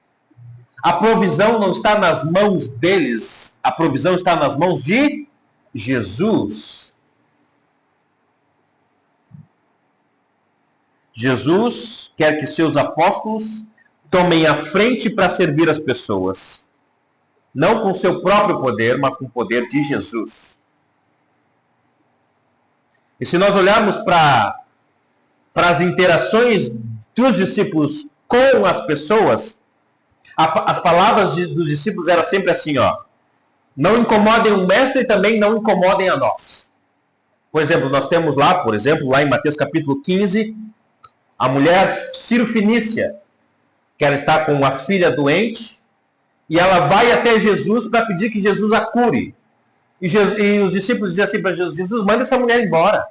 A provisão não está nas mãos deles, a provisão está nas mãos de Jesus. Jesus quer que seus apóstolos tomem a frente para servir as pessoas. Não com seu próprio poder, mas com o poder de Jesus. E se nós olharmos para as interações dos discípulos com as pessoas, as palavras dos discípulos eram sempre assim, ó: não incomodem o mestre e também não incomodem a nós. Por exemplo, nós temos lá, lá em Mateus capítulo 15, a mulher Ciro-Fenícia, que ela está com uma filha doente, e ela vai até Jesus para pedir que Jesus a cure. E os discípulos dizem assim para Jesus: Jesus, manda essa mulher embora,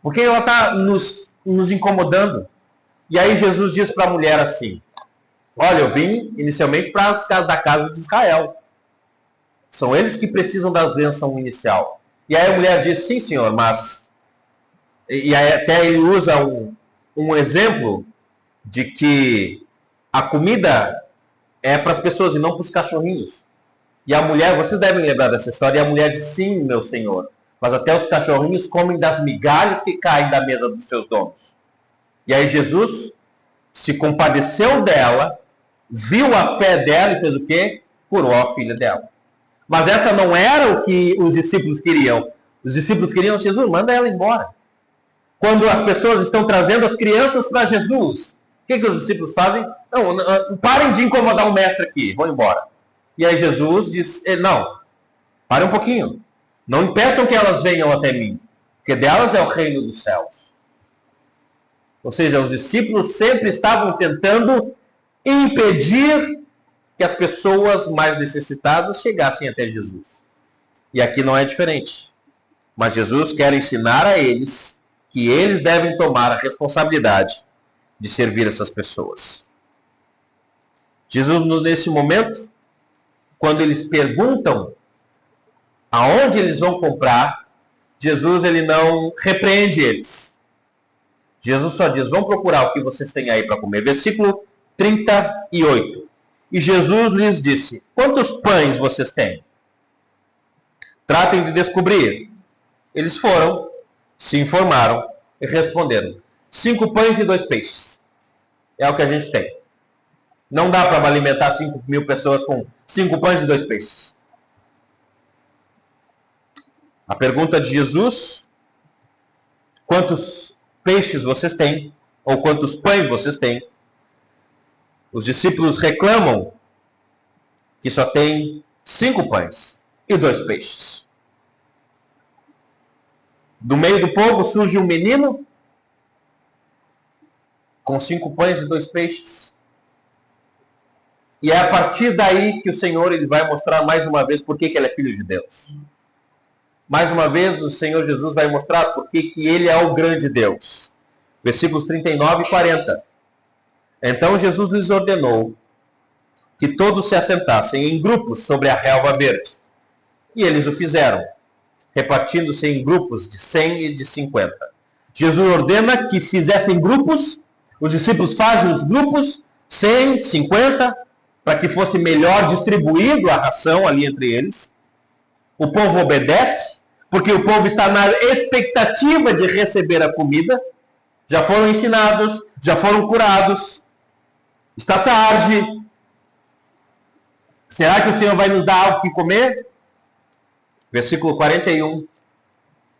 porque ela está nos incomodando. E aí Jesus diz para a mulher assim: olha, eu vim inicialmente para as casas da casa de Israel. São eles que precisam da bênção inicial. E aí a mulher diz: sim, senhor, mas... E aí até ele usa um exemplo de que a comida é para as pessoas e não para os cachorrinhos. E a mulher, vocês devem lembrar dessa história, e a mulher diz: sim, meu senhor, mas até os cachorrinhos comem das migalhas que caem da mesa dos seus donos. E aí Jesus se compadeceu dela, viu a fé dela e fez o quê? Curou a filha dela. Mas essa não era o que os discípulos queriam. Os discípulos queriam: Jesus, manda ela embora. Quando as pessoas estão trazendo as crianças para Jesus, o que os discípulos fazem? Não, parem de incomodar o mestre aqui, vão embora. E aí Jesus diz: não, parem um pouquinho. Não impeçam que elas venham até mim, porque delas é o reino dos céus. Ou seja, os discípulos sempre estavam tentando impedir que as pessoas mais necessitadas chegassem até Jesus. E aqui não é diferente. Mas Jesus quer ensinar a eles que eles devem tomar a responsabilidade de servir essas pessoas. Jesus, nesse momento, quando eles perguntam aonde eles vão comprar, Jesus ele não repreende eles. Jesus só diz: vão procurar o que vocês têm aí para comer. Versículo 38. E Jesus lhes disse: quantos pães vocês têm? Tratem de descobrir. Eles foram, se informaram e responderam: 5 pães e 2 peixes. É o que a gente tem. Não dá para alimentar 5.000 pessoas com 5 pães e 2 peixes. A pergunta de Jesus: quantos peixes vocês têm? Ou quantos pães vocês têm? Os discípulos reclamam que só tem 5 pães e 2 peixes. Do meio do povo surge um menino com 5 pães e 2 peixes. E é a partir daí que o Senhor ele vai mostrar mais uma vez por que ele é filho de Deus. Mais uma vez o Senhor Jesus vai mostrar por que ele é o grande Deus. Versículos 39 e 40. Então Jesus lhes ordenou que todos se assentassem em grupos sobre a relva verde. E eles o fizeram, repartindo-se em grupos de 100 e de 50. Jesus ordena que fizessem grupos, os discípulos fazem os grupos, 100, 50, para que fosse melhor distribuído a ração ali entre eles. O povo obedece, porque o povo está na expectativa de receber a comida. Já foram ensinados, já foram curados. Está tarde. Será que o Senhor vai nos dar algo que comer? Versículo 41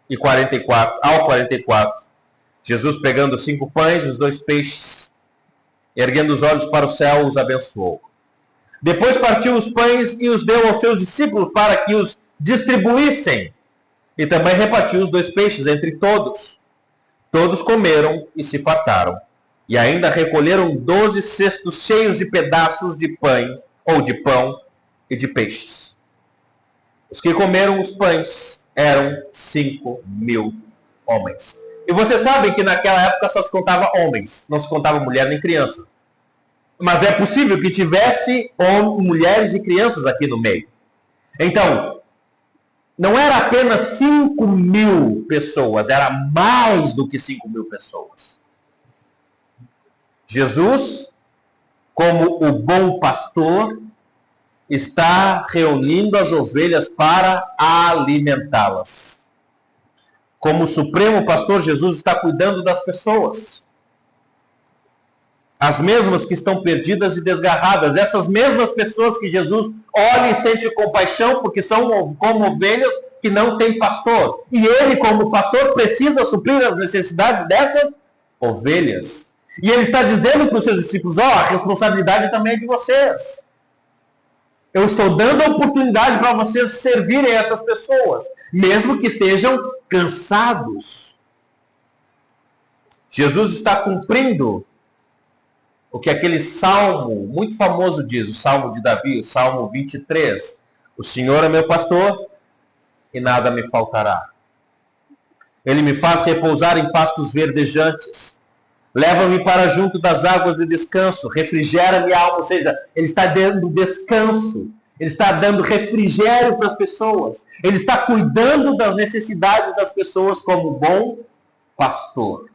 e 44, ao 44. Jesus pegando os 5 pães e os 2 peixes, erguendo os olhos para o céu, os abençoou. Depois partiu os pães e os deu aos seus discípulos para que os distribuíssem. E também repartiu os 2 peixes entre todos. Todos comeram e se fartaram. E ainda recolheram 12 cestos cheios de pedaços de pães, ou de pão e de peixes. Os que comeram os pães eram 5.000 homens. E vocês sabem que naquela época só se contava homens, não se contava mulher nem criança. Mas é possível que tivesse mulheres e crianças aqui no meio. Então, não era apenas 5.000 pessoas, era mais do que 5.000 pessoas. Jesus, como o bom pastor, está reunindo as ovelhas para alimentá-las. Como o supremo pastor, Jesus está cuidando das pessoas. As mesmas que estão perdidas e desgarradas. Essas mesmas pessoas que Jesus olha e sente compaixão, porque são como ovelhas que não têm pastor. E ele, como pastor, precisa suprir as necessidades dessas ovelhas. E ele está dizendo para os seus discípulos, a responsabilidade também é de vocês. Eu estou dando a oportunidade para vocês servirem essas pessoas, mesmo que estejam cansados. Jesus está cumprindo o que aquele salmo muito famoso diz, o Salmo de Davi, o Salmo 23. O Senhor é meu pastor e nada me faltará. Ele me faz repousar em pastos verdejantes. Leva-me para junto das águas de descanso, refrigera minha alma, ou seja, ele está dando descanso, ele está dando refrigério para as pessoas, ele está cuidando das necessidades das pessoas como bom pastor.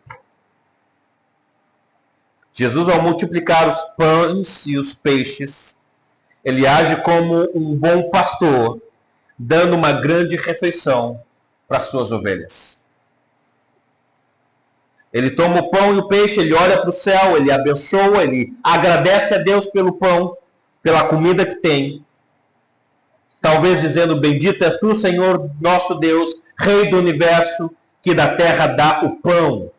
Jesus, ao multiplicar os pães e os peixes, ele age como um bom pastor, dando uma grande refeição para as suas ovelhas. Ele toma o pão e o peixe, ele olha para o céu, ele abençoa, ele agradece a Deus pelo pão, pela comida que tem. Talvez dizendo, bendito és tu, Senhor, nosso Deus, Rei do universo, que da terra dá o pão.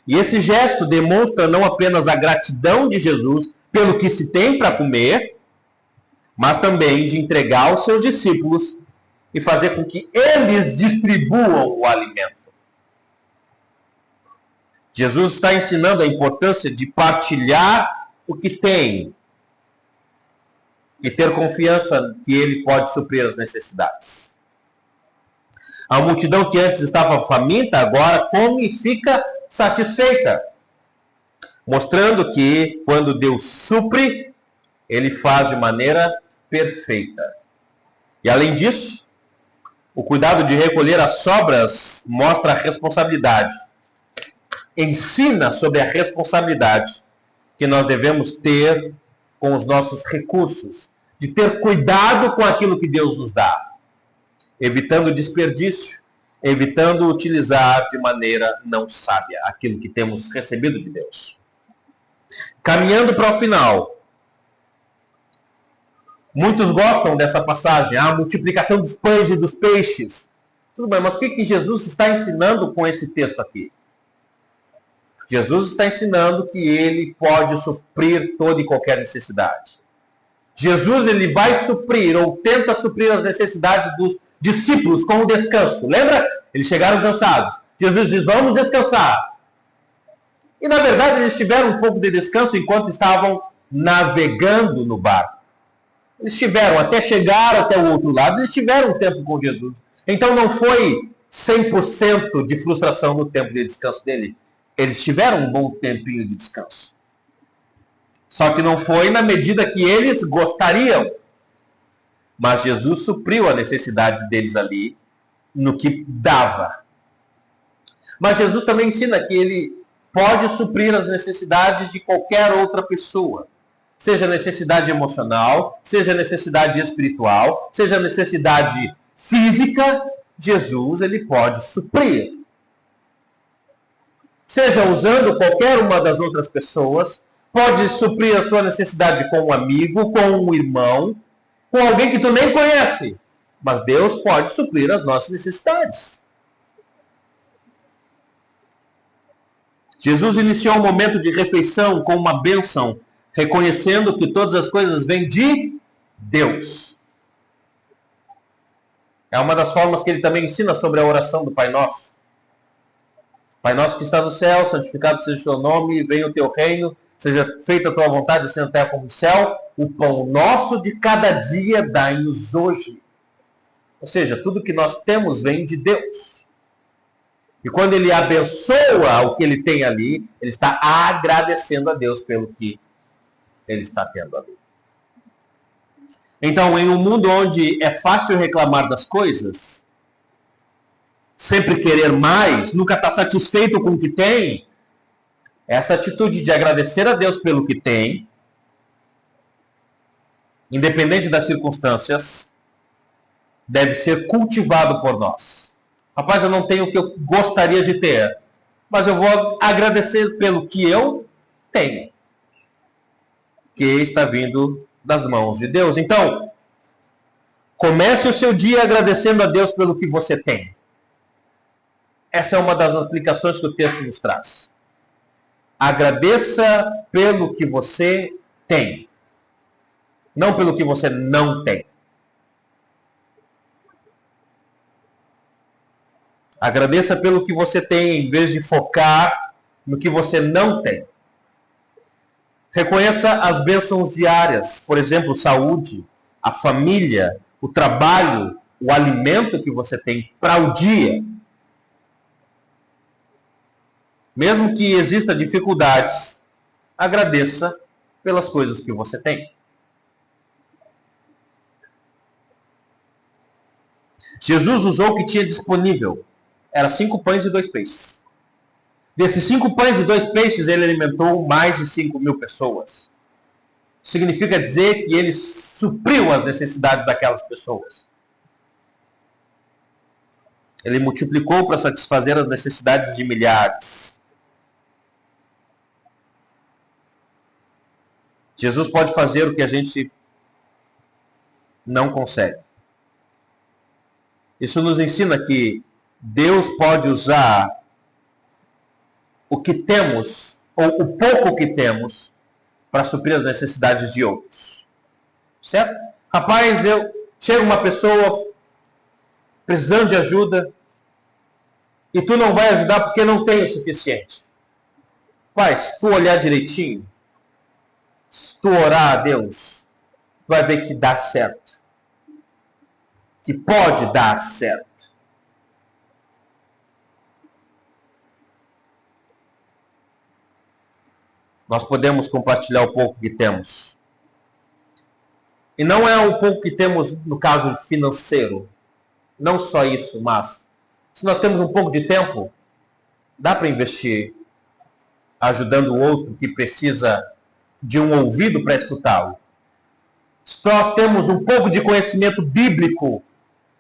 E esse gesto demonstra não apenas a gratidão de Jesus pelo que se tem para comer, mas também de entregar aos seus discípulos e fazer com que eles distribuam o alimento. Jesus está ensinando a importância de partilhar o que tem e ter confiança que ele pode suprir as necessidades. A multidão que antes estava faminta, agora come e fica satisfeita, mostrando que quando Deus supre, ele faz de maneira perfeita. E além disso, o cuidado de recolher as sobras mostra a responsabilidade. Ensina sobre a responsabilidade que nós devemos ter com os nossos recursos, de ter cuidado com aquilo que Deus nos dá, evitando desperdício, evitando utilizar de maneira não sábia aquilo que temos recebido de Deus. Caminhando para o final, muitos gostam dessa passagem, a multiplicação dos pães e dos peixes. Tudo bem, mas o que Jesus está ensinando com esse texto aqui? Jesus está ensinando que ele pode suprir toda e qualquer necessidade. Jesus, ele vai suprir, ou tenta suprir as necessidades dos discípulos com o descanso. Lembra? Eles chegaram cansados. Jesus diz, vamos descansar. E, na verdade, eles tiveram um pouco de descanso enquanto estavam navegando no barco. Eles tiveram, até chegar até o outro lado, eles tiveram um tempo com Jesus. Então, não foi 100% de frustração no tempo de descanso dele. Eles tiveram um bom tempinho de descanso. Só que não foi na medida que eles gostariam. Mas Jesus supriu as necessidades deles ali, no que dava. Mas Jesus também ensina que ele pode suprir as necessidades de qualquer outra pessoa. Seja necessidade emocional, seja necessidade espiritual, seja necessidade física, Jesus ele pode suprir. Seja usando qualquer uma das outras pessoas, pode suprir a sua necessidade com um amigo, com um irmão, com alguém que tu nem conhece. Mas Deus pode suprir as nossas necessidades. Jesus iniciou um momento de refeição com uma bênção, reconhecendo que todas as coisas vêm de Deus. É uma das formas que ele também ensina sobre a oração do Pai Nosso. Pai nosso que está no céu, santificado seja o teu nome, venha o teu reino, seja feita a tua vontade, assim na terra como no céu. O pão nosso de cada dia dai-nos hoje. Ou seja, tudo que nós temos vem de Deus. E quando ele abençoa o que ele tem ali, ele está agradecendo a Deus pelo que ele está tendo ali. Então, em um mundo onde é fácil reclamar das coisas, sempre querer mais, nunca estar satisfeito com o que tem, essa atitude de agradecer a Deus pelo que tem, independente das circunstâncias, deve ser cultivado por nós. Rapaz, eu não tenho o que eu gostaria de ter, mas eu vou agradecer pelo que eu tenho, que está vindo das mãos de Deus. Então, comece o seu dia agradecendo a Deus pelo que você tem. Essa é uma das aplicações que o texto nos traz. Agradeça pelo que você tem, não pelo que você não tem. Agradeça pelo que você tem, em vez de focar no que você não tem. Reconheça as bênçãos diárias, por exemplo, saúde, a família, o trabalho, o alimento que você tem para o dia. Mesmo que exista dificuldades, agradeça pelas coisas que você tem. Jesus usou o que tinha disponível. Era 5 pães e 2 peixes. Desses 5 pães e 2 peixes, ele alimentou mais de 5.000 pessoas. Significa dizer que ele supriu as necessidades daquelas pessoas. Ele multiplicou para satisfazer as necessidades de milhares. Jesus pode fazer o que a gente não consegue. Isso nos ensina que Deus pode usar o que temos, ou o pouco que temos, para suprir as necessidades de outros. Certo? Rapaz, chega uma pessoa precisando de ajuda e tu não vai ajudar porque não tem o suficiente. Pai, se tu olhar direitinho, se tu orar a Deus, tu vai ver que dá certo. Que pode dar certo. Nós podemos compartilhar o pouco que temos. E não é o pouco que temos no caso financeiro. Não só isso, mas se nós temos um pouco de tempo, dá para investir ajudando o outro que precisa de um ouvido para escutá-lo. Se nós temos um pouco de conhecimento bíblico,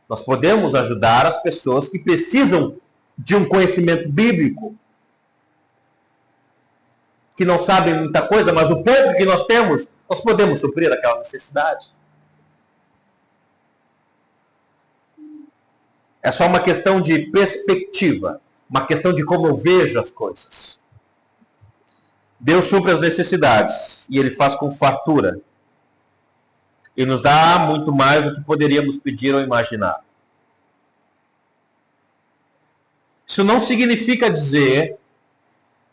nós podemos ajudar as pessoas que precisam de um conhecimento bíblico, que não sabem muita coisa, mas o pouco que nós temos, nós podemos suprir aquela necessidade. É só uma questão de perspectiva, uma questão de como eu vejo as coisas. Deus supre as necessidades e Ele faz com fartura. E nos dá muito mais do que poderíamos pedir ou imaginar. Isso não significa dizer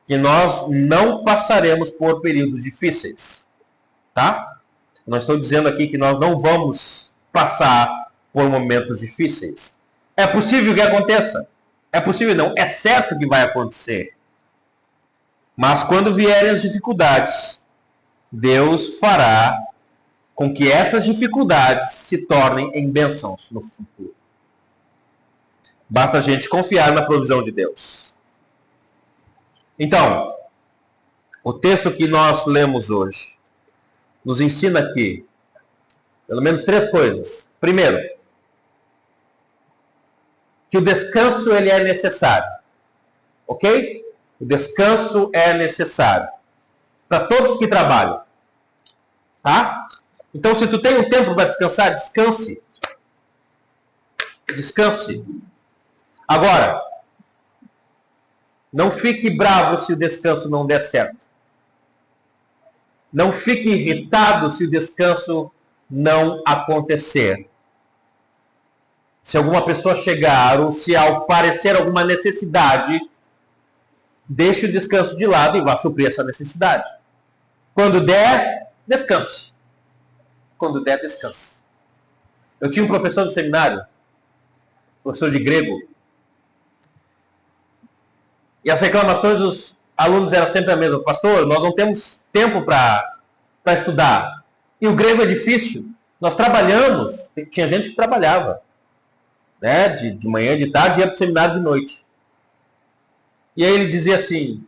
que nós não passaremos por períodos difíceis, tá? Não estou dizendo aqui que nós não vamos passar por momentos difíceis. É possível que aconteça. É possível não, é certo que vai acontecer. Mas quando vierem as dificuldades, Deus fará com que essas dificuldades se tornem em bênçãos no futuro. Basta a gente confiar na provisão de Deus. Então, o texto que nós lemos hoje nos ensina aqui pelo menos 3 coisas. Primeiro, que o descanso ele é necessário. Ok? O descanso é necessário para todos que trabalham. Tá? Então, se tu tem um tempo para descansar, descanse. Descanse. Agora, não fique bravo se o descanso não der certo. Não fique irritado se o descanso não acontecer. Se alguma pessoa chegar ou se aparecer alguma necessidade, deixe o descanso de lado e vá suprir essa necessidade. Quando der, descanse. Quando der, descanse. Eu tinha um professor do seminário, professor de grego, e as reclamações dos alunos eram sempre a mesma. Pastor, nós não temos tempo para estudar. E o grego é difícil. Nós trabalhamos. Tinha gente que trabalhava. Né? De manhã, de tarde, ia para o seminário de noite. E aí ele dizia assim,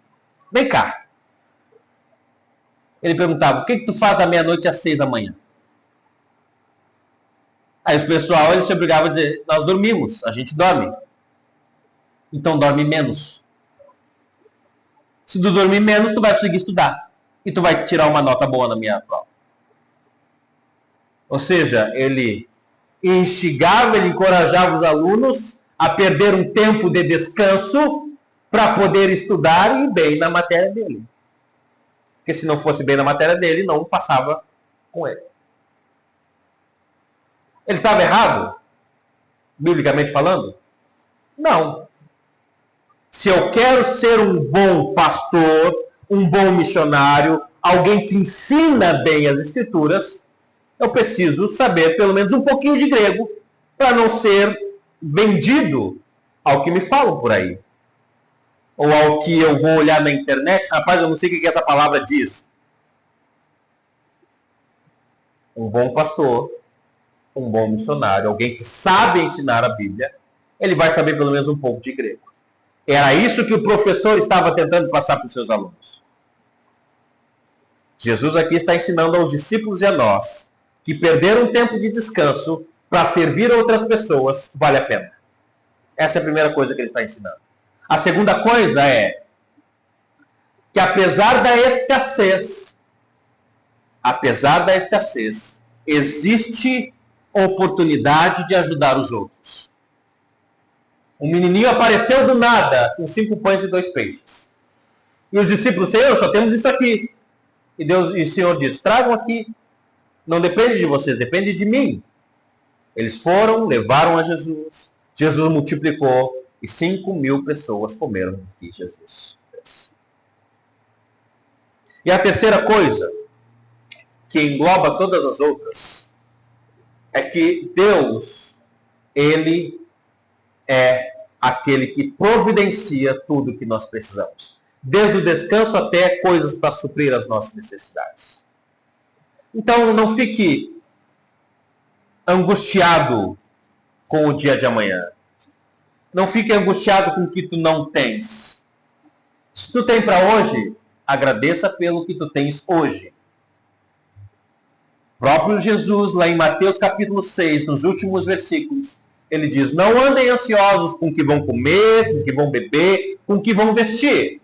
vem cá. Ele perguntava, o que tu faz da meia-noite às 6 da manhã? Aí o pessoal ele se obrigava a dizer, nós dormimos, a gente dorme. Então dorme menos. Se tu dormir menos, tu vai conseguir estudar. E tu vai tirar uma nota boa na minha prova. Ou seja, ele instigava, ele encorajava os alunos a perder um tempo de descanso para poder estudar e ir bem na matéria dele. Porque se não fosse bem na matéria dele, não passava com ele. Ele estava errado? Biblicamente falando? Não. Se eu quero ser um bom pastor, um bom missionário, alguém que ensina bem as escrituras, eu preciso saber pelo menos um pouquinho de grego para não ser vendido ao que me falam por aí. Ou ao que eu vou olhar na internet. Rapaz, eu não sei o que essa palavra diz. Um bom pastor, um bom missionário, alguém que sabe ensinar a Bíblia, ele vai saber pelo menos um pouco de grego. Era isso que o professor estava tentando passar para os seus alunos. Jesus aqui está ensinando aos discípulos e a nós que perder um tempo de descanso para servir outras pessoas vale a pena. Essa é a primeira coisa que ele está ensinando. A segunda coisa é que apesar da escassez, existe oportunidade de ajudar os outros. Um menininho apareceu do nada com 5 pães e 2 peixes. E os discípulos, Senhor, só temos isso aqui. E o Senhor diz, tragam aqui. Não depende de vocês, depende de mim. Eles foram, levaram a Jesus. Jesus multiplicou e 5.000 pessoas comeram o que Jesus fez. E a terceira coisa, que engloba todas as outras, é que Deus, Ele é aquele que providencia tudo que nós precisamos. Desde o descanso até coisas para suprir as nossas necessidades. Então, não fique angustiado com o dia de amanhã. Não fique angustiado com o que tu não tens. Se tu tem para hoje, agradeça pelo que tu tens hoje. O próprio Jesus, lá em Mateus capítulo 6, nos últimos versículos, ele diz, não andem ansiosos com o que vão comer, com o que vão beber, com o que vão vestir.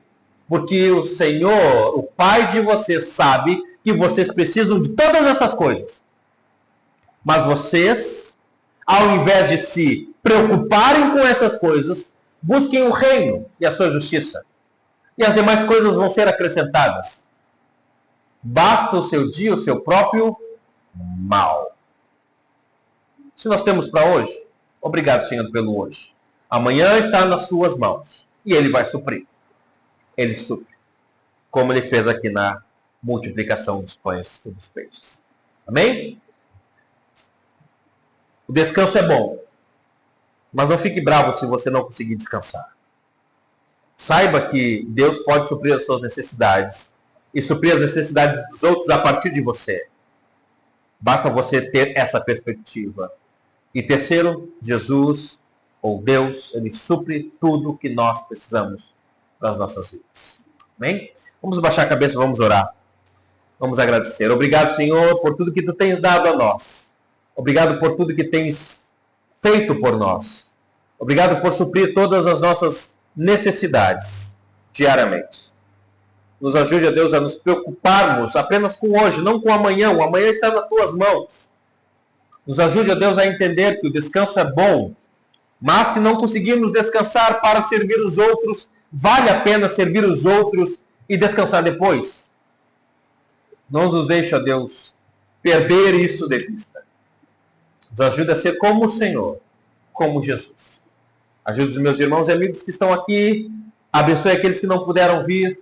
Porque o Senhor, o Pai de vocês, sabe que vocês precisam de todas essas coisas. Mas vocês, ao invés de se preocuparem com essas coisas, busquem o reino e a sua justiça. E as demais coisas vão ser acrescentadas. Basta o seu dia, o seu próprio mal. Se nós temos para hoje, obrigado, Senhor, pelo hoje. Amanhã está nas suas mãos. E Ele vai suprir. Ele supre. Como Ele fez aqui na multiplicação dos pães e dos peixes. Amém? O descanso é bom. Mas não fique bravo se você não conseguir descansar. Saiba que Deus pode suprir as suas necessidades e suprir as necessidades dos outros a partir de você. Basta você ter essa perspectiva. E terceiro, Jesus, ou Deus, Ele supre tudo o que nós precisamos das nossas vidas. Amém? Vamos baixar a cabeça, vamos orar. Vamos agradecer. Obrigado, Senhor, por tudo que Tu tens dado a nós. Obrigado por tudo que tens feito por nós. Obrigado por suprir todas as nossas necessidades diariamente. Nos ajude, a Deus, a nos preocuparmos apenas com hoje, não com amanhã. O amanhã está nas Tuas mãos. Nos ajude, a Deus, a entender que o descanso é bom, mas se não conseguirmos descansar para servir os outros, vale a pena servir os outros e descansar depois? Não nos deixe, ó Deus, perder isso de vista. Nos ajude a ser como o Senhor, como Jesus. Ajude os meus irmãos e amigos que estão aqui. Abençoe aqueles que não puderam vir.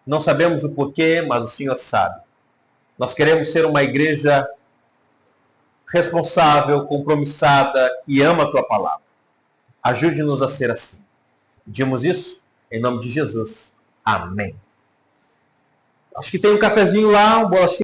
Não sabemos o porquê, mas o Senhor sabe. Nós queremos ser uma igreja responsável, compromissada, que ama a Tua palavra. Ajude-nos a ser assim. Pedimos isso em nome de Jesus. Amém. Acho que tem um cafezinho lá, um bolachinho.